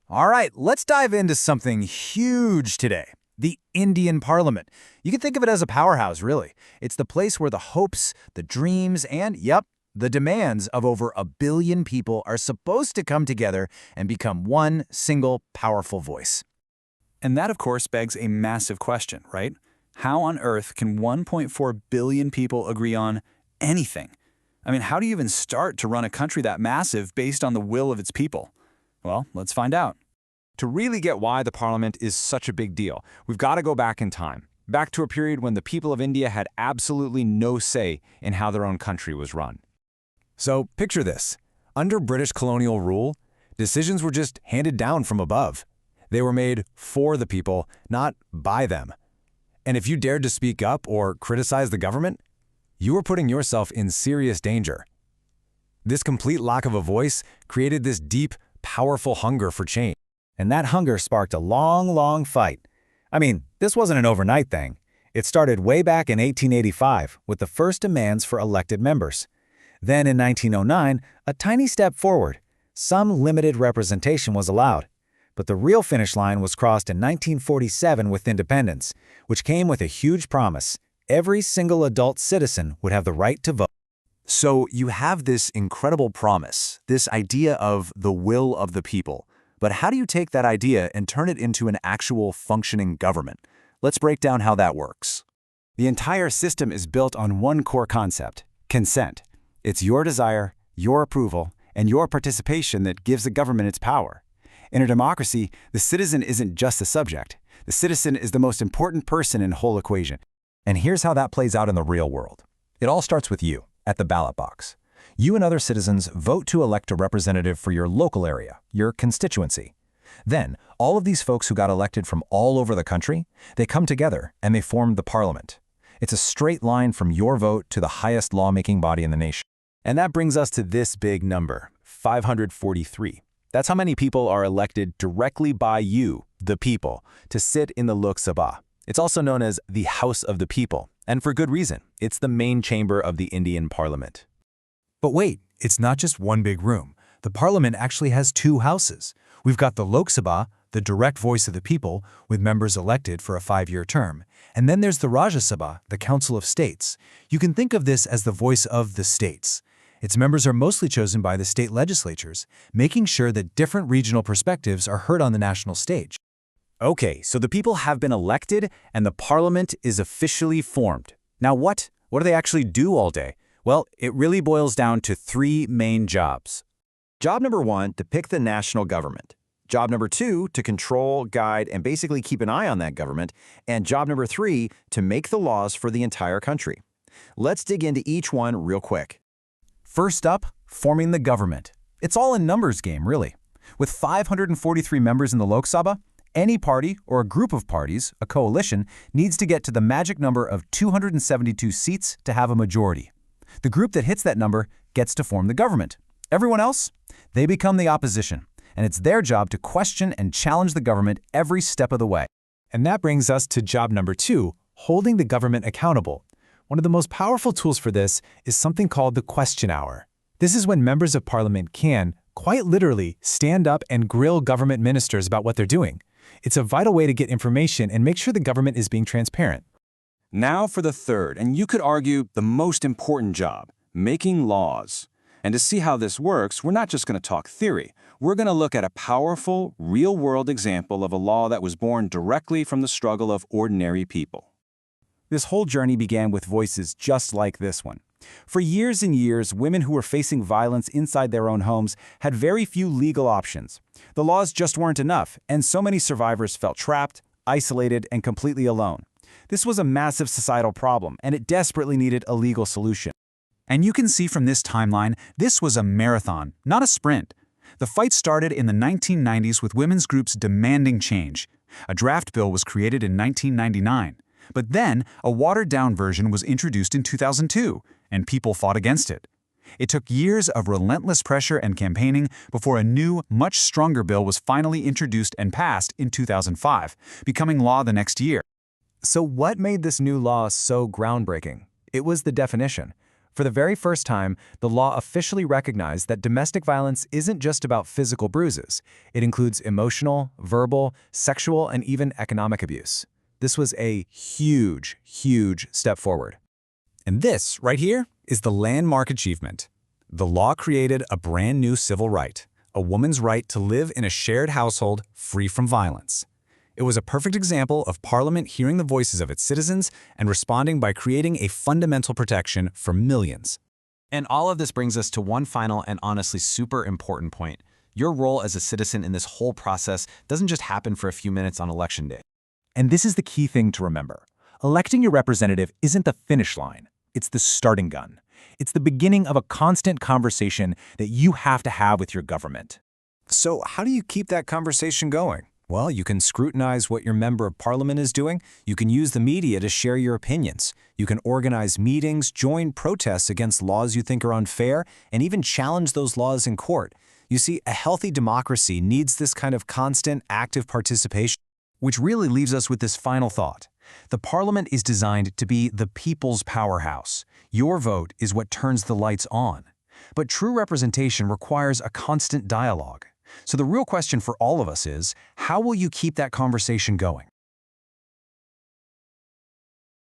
All right, let's dive into something huge today. The Indian Parliament. You can think of it as a powerhouse, really. It's the place where the hopes, the dreams, and, yep, the demands of over a billion people are supposed to come together and become one single powerful voice. And that, of course, begs a massive question, right? How on earth can 1.4 billion people agree on anything? I mean, how do you even start to run a country that massive based on the will of its people? Well, let's find out. To really get why the parliament is such a big deal, we've got to go back in time, back to a period when the people of India had absolutely no say in how their own country was run. So picture this. Under British colonial rule, decisions were just handed down from above. They were made for the people, not by them. And if you dared to speak up or criticize the government, you were putting yourself in serious danger. This complete lack of a voice created this deep, powerful hunger for change. And that hunger sparked a long fight. I mean, this wasn't an overnight thing. It started way back in 1885 with the first demands for elected members. Then in 1909, a tiny step forward. Some limited representation was allowed. But the real finish line was crossed in 1947 with independence, which came with a huge promise. Every single adult citizen would have the right to vote. So you have this incredible promise, this idea of the will of the people. But how do you take that idea and turn it into an actual functioning government? Let's break down how that works. The entire system is built on one core concept: consent. It's your desire, your approval, and your participation that gives a government its power. In a democracy, the citizen isn't just the subject. The citizen is the most important person in the whole equation. And here's how that plays out in the real world. It all starts with you, at the ballot box. You and other citizens vote to elect a representative for your local area, your constituency. Then, all of these folks who got elected from all over the country, they come together and they form the parliament. It's a straight line from your vote to the highest lawmaking body in the nation. And that brings us to this big number, 543. That's how many people are elected directly by you, the people, to sit in the Lok Sabha. It's also known as the House of the People, and for good reason. It's the main chamber of the Indian Parliament. But wait, it's not just one big room. The parliament actually has two houses. We've got the Lok Sabha, the direct voice of the people, with members elected for a 5-year term. And then there's the Rajya Sabha, the Council of States. You can think of this as the voice of the states. Its members are mostly chosen by the state legislatures, making sure that different regional perspectives are heard on the national stage. Okay, so the people have been elected and the parliament is officially formed. Now what do they actually do all day? Well, it really boils down to 3 main jobs. Job number 1, to pick the national government. Job number 2, to control, guide, and basically keep an eye on that government. And job number 3, to make the laws for the entire country. Let's dig into each one real quick. First up, forming the government. It's all a numbers game, really. With 543 members in the Lok Sabha, any party or a group of parties, a coalition, needs to get to the magic number of 272 seats to have a majority. The group that hits that number gets to form the government. Everyone else? They become the opposition, and it's their job to question and challenge the government every step of the way. And that brings us to job number 2, holding the government accountable. One of the most powerful tools for this is something called the question hour. This is when members of parliament can, quite literally, stand up and grill government ministers about what they're doing. It's a vital way to get information and make sure the government is being transparent. Now for the third, and you could argue the most important job, making laws. And to see how this works, we're not just going to talk theory. We're going to look at a powerful, real-world example of a law that was born directly from the struggle of ordinary people. This whole journey began with voices just like this one. For years and years, women who were facing violence inside their own homes had very few legal options. The laws just weren't enough, and so many survivors felt trapped, isolated, and completely alone. This was a massive societal problem, and it desperately needed a legal solution. And you can see from this timeline, this was a marathon, not a sprint. The fight started in the 1990s with women's groups demanding change. A draft bill was created in 1999. But then, a watered-down version was introduced in 2002, and people fought against it. It took years of relentless pressure and campaigning before a new, much stronger bill was finally introduced and passed in 2005, becoming law the next year. So what made this new law so groundbreaking? It was the definition. For the very first time, the law officially recognized that domestic violence isn't just about physical bruises. It includes emotional, verbal, sexual, and even economic abuse. This was a huge, huge step forward. And this, right here, is the landmark achievement. The law created a brand new civil right, a woman's right to live in a shared household free from violence. It was a perfect example of Parliament hearing the voices of its citizens and responding by creating a fundamental protection for millions. And all of this brings us to one final and honestly super important point. Your role as a citizen in this whole process doesn't just happen for a few minutes on election day. And this is the key thing to remember. Electing your representative isn't the finish line. It's the starting gun. It's the beginning of a constant conversation that you have to have with your government. So how do you keep that conversation going? Well, you can scrutinize what your member of parliament is doing. You can use the media to share your opinions. You can organize meetings, join protests against laws you think are unfair, and even challenge those laws in court. You see, a healthy democracy needs this kind of constant, active participation. Which really leaves us with this final thought. The parliament is designed to be the people's powerhouse. Your vote is what turns the lights on. But true representation requires a constant dialogue. So the real question for all of us is, how will you keep that conversation going?